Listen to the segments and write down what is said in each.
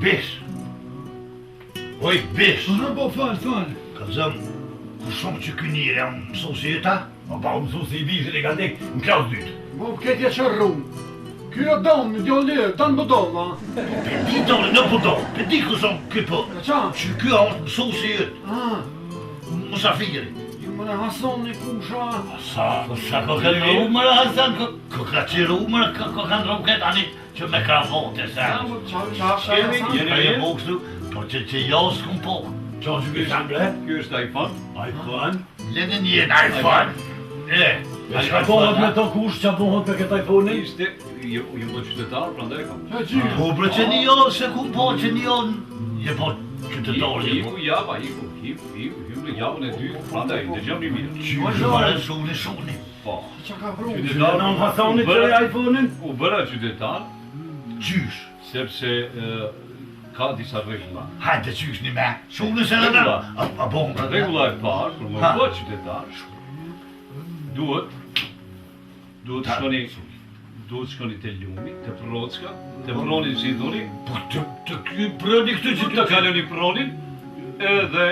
bish. Oj, bish. Po, fal. Ka zëmë, ku shumë që kënjire jam mësu si e ta? Pa, mësu si i bishën e ka tek në klasë dytë. Po, këtë që rrumë. Kjo e donë, djolli, tanë bëdonë, ma. Pe di dole, në pëdonë, pe di ku shumë këpë. Qa? Që kjo është mësu si e Musafiri. Ju më në hason një kusha. Sa ka kanë rumër, Hasan? Ka që rumër, ka kanë rumër, ani që me kravote, se. Jeni e buksu, por që jo s'kum po. Qa që kështë bre? Kjo është iPhone? iPhone? Lene njën iPhone. A shka bohët me të kush që bohët për këtë iPhone? Ishte, ju më qytetarë, pra ndaj kam. Po bre që një jo, se kum po që një jo, je po qytetarë. Hiku java, hiku në javën e dytë, pra ndaj, të gjëm një mirë. Qyshë mare shuni. Po. Qa ka vru? Qytetarë në Hasanit që e iPhone-in? U bëra qytetarë. Qysh? Sepse ka disa regula. Hajde qysh një me, shuni se në në, a bon. Regula e parë, për më bëtë qytetarë, duhet shkoni të ljumi, të procka, të pronin si dhoni. Po të proni këtë që Të kaloni pronin, edhe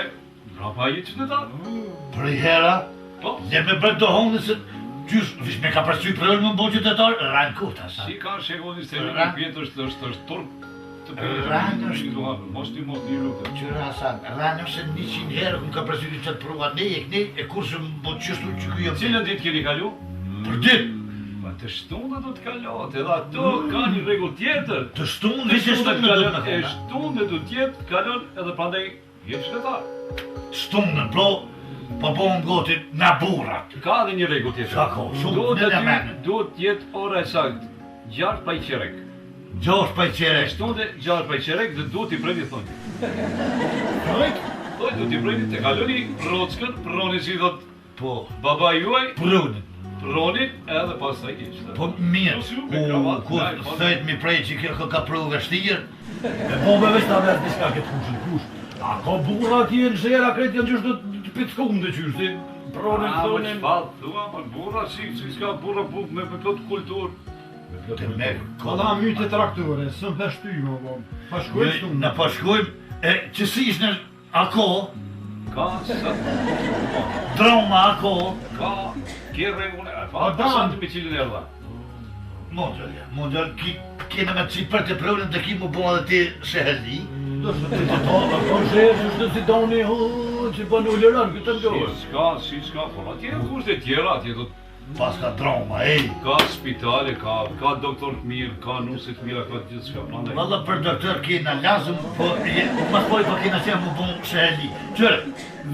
brapa i qytetarë. Për i hera, Po, le me bërë të honë se qysh, vish me ka përcy prëllë më bo qytetarë, rranë kota sa. si ka shekonin se një pjetë është turp të përgjë një duharë, mos një lukë. Qyra Hasan, rranë se 100 herë këm ka përcy një qëtë prua, ne e kurse më bo qështu që kjo jam. Cilën ditë keni kalu? Për ditë, Ma të shtunë do të kalot, edhe ato ka një regull tjetër. të shtunë, vishë shtunë në do të në E shtunë do tjetë kalon edhe prandaj jetë qytetarë. Shtunë, po bo në goti në burat. Ka edhe një regull tjetër. Qa ka, shumë në në menë. Duhet tjetë ora e saktë, 6 pa i qerek. Gjosh pa i E qere. shtunë 6 pa i qerek dhe duhet i prejti thonë. Duhet i prejti të kaloni rockën, proni si dhët Po, baba juaj, prunin. pronin edhe pas të ishte. Po mirë, ku thëjt mi prej që kjo ka pru vështirë. E po me veç ta vesh diska këtë kushin, kush? A ka burra tje në zera kretë janë qështë të pitëskum dhe qështë, pronin A, më thonin. qëfall, thua, më burra, si s'ka burra buk me këtë kulturë. Të me Kalla mytë traktore, së më peshty më bo. Pa shkojnë shtunë. Në pashkojmë, që si ishë në ako, Ka, sa, droma ako, ka, kje regulle, pa, pasat të me cilin e rda. Mondial, kene me të për të prunin të ki mu bo edhe ti sheheli. Do shtë të po, po shërë që shtë si doni, që po në ullëran, këtë më gjohë. Si s'ka, por atje e kushte tjera, atje do Pas ka droma, ka spitale, ka doktor të mirë, ka nusit mira, ka gjithë s'ka, prandaj. Valla për doktor kena lazëm, po mas poj po kena qenë mu bon sheheli. Qërë,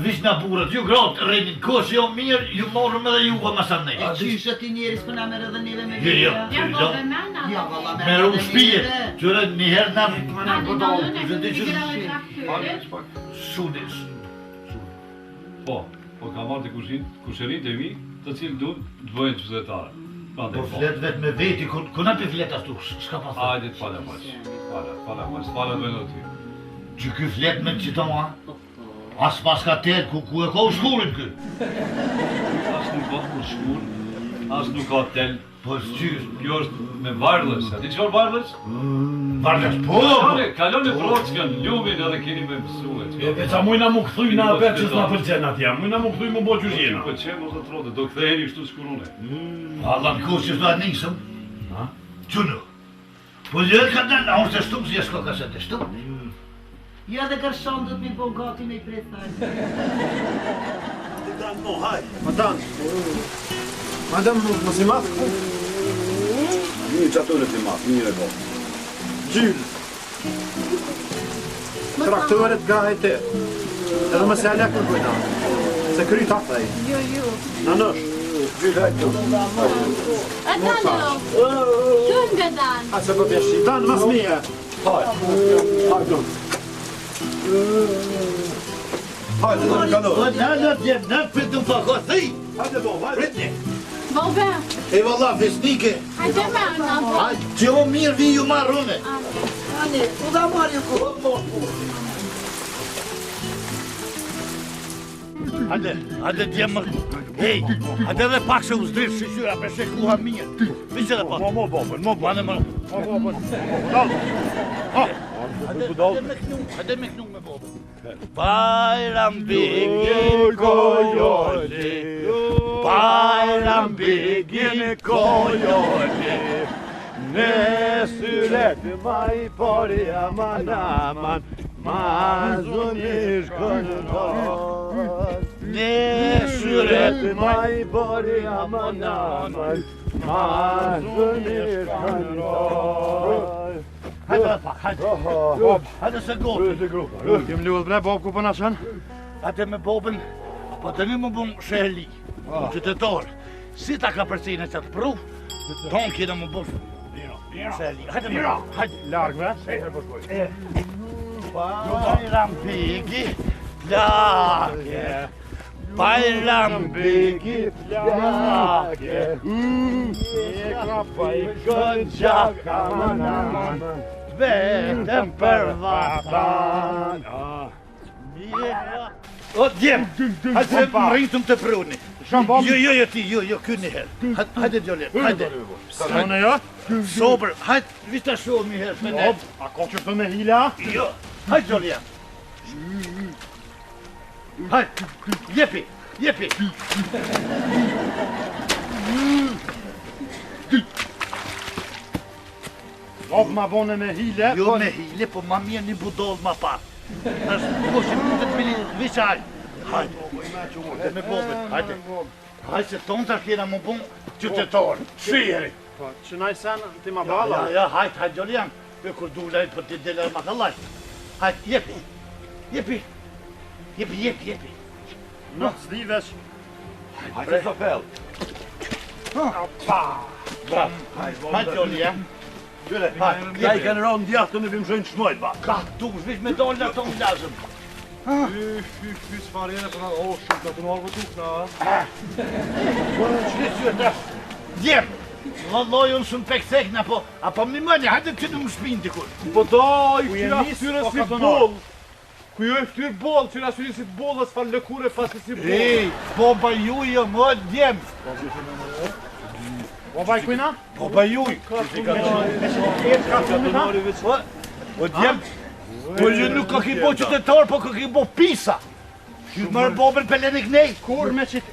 vish në burët, ju gratë rejnin kohë jo mirë, ju morëm edhe ju ka masan nej. Qyshe ti njeris për na mere dhe neve me Jo, Ja, po, dhe mena. Ja, valla me ru shpije, qërë njëherë na Ma në dollën e këtë gjera dhe traktyre. sudis. Po ka marrë të kusherit e mi, të cilë du të bëjnë qytetare. Po flet vetë me veti, ku na për flet ashtu, s'ka pa thë. Hajde të fala bëjnë dhe ty. Që ky flet me qita ma, as pas ka tërë, ku e ka u shkullin kë. As nuk ka për shkull, as nuk ka tel. Po s'qysh, Kjo është me varlës, a ti qëfar varlës? varles, po! Kalon e prockën, ljumin edhe keni me mësuet. E qa mujna mu këthuj na apet që s'na përqen atja, mujna mu këthuj mu bo që shjena. Po që mos të trote, do këthejeni shtu s'kurune. Allah në kusë që s'da nisëm, qënë. Po gjë ka të në orë të shtumë, si e s'ka ka se të shtumë. Ja dhe kërshon do të mi bo gati me i pret Madam, mos i matë ku? Një që ato në të matë, një e bo. Gjyllë. Traktoret ga e te. Edhe më se alek në bujna. Se kry ta thaj. Jo. Në nësh. Gjyllë hajtë tu. E danë, tu nga danë. A se për pjeshi. Danë mas mije. Hajtë. Hajtë, në kalo. Po në djemë, në për të më fako, thëj! Hajtë bo, hajtë. Pritni! Bobe, E valla, fesnike! hajde me në bo. Që o mirë vi ju marrune! Ani, u da marrë ju ku. Hajde djemë, hej, hajde dhe pak se u zdrirë shqyra për shë kuha mirë. Vishë dhe pak. Mo bobën. Banë më... Hajde me knu me bobën. Bajram bigin kojoli, Bajram bigin kojoli, Ne syret maj pari aman aman, mazunish këndon. Ne syret maj pari aman aman, mazunish këndon. Hajde pak, hajde. Hajde se goti. Kem luet bre, Bob, ku po na shën? Hajde me bobën, po të një më bëm shehli, qytetar. Si ta ka përcine që të pru, ton kina më bëm shehli. Hajde me bobën, hajde. Larg bre. Bajram bigi, plake. Bajram bigi, plake. E krapa i kënqak aman aman, Vetëm për vatan. O, djem, hajde më rritëm të pruni. Jo, ti, jo, ky një herë. Hajde, Gjollet, hajde. Sone jo? Sober, hajde, vita shumë një herë, Fenet. A ko që të me hila? Jo, hajde, Gjollet. Hajde, jepi. Bob ma bone me hile? Jo me hile, po ma mirë një budol ma pak. Është koshi mund të të bili vishaj. Hajde me bobet, hajde. Hajde se tonë të kjena më bun qytetar. Shiheri. Që naj sen ti ma bala? Ja, hajde, Gjolian. Për kur dulaj për t'i delaj ma kallaj. Hajde, jepi. Në të zdivesh. Hajde, Zofel. Hajde, Gjolian. Ja i kanë rënë djathtë në vimshojnë shmojt, ba. Ka tu, zvish me dollë në tonë lazëm. Fy s'farjene për në shumë të të nërë vëtuk në. Qëtë të djem, vëlloj unë shumë peksekna, apo më një mënje, hajde këtë më shpinë dikur. Po daj, këja ftyre si boll. Kujo e ftyrë boll, qëra syri si boll dhe s'fal lëkure pasi si boll. Ej, boba ju më djem. Boba i kujna? Boba juj. O djem, po ju nuk ka ki bo qytetar, po ka ki bo pisa. Ju mërë bobën pelenik nej. Kur me qitë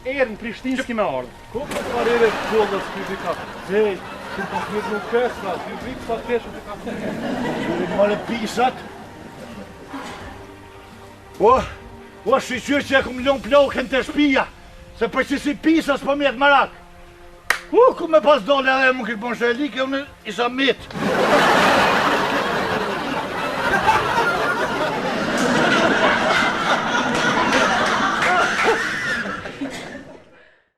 erë në Prishtinski me ardhë? Ku ka parere të bollës këtë ka? Hej, shumë ka këtë nuk kesra, këtë vikë sa keshë të ka këtë. Ju mërë pisat. O, shqyqyr që e këmë lënë plokën të shpia, se për që si pisas për mjetë marak. Ku me pas dole edhe më këtë bon shëllike, unë isa mitë.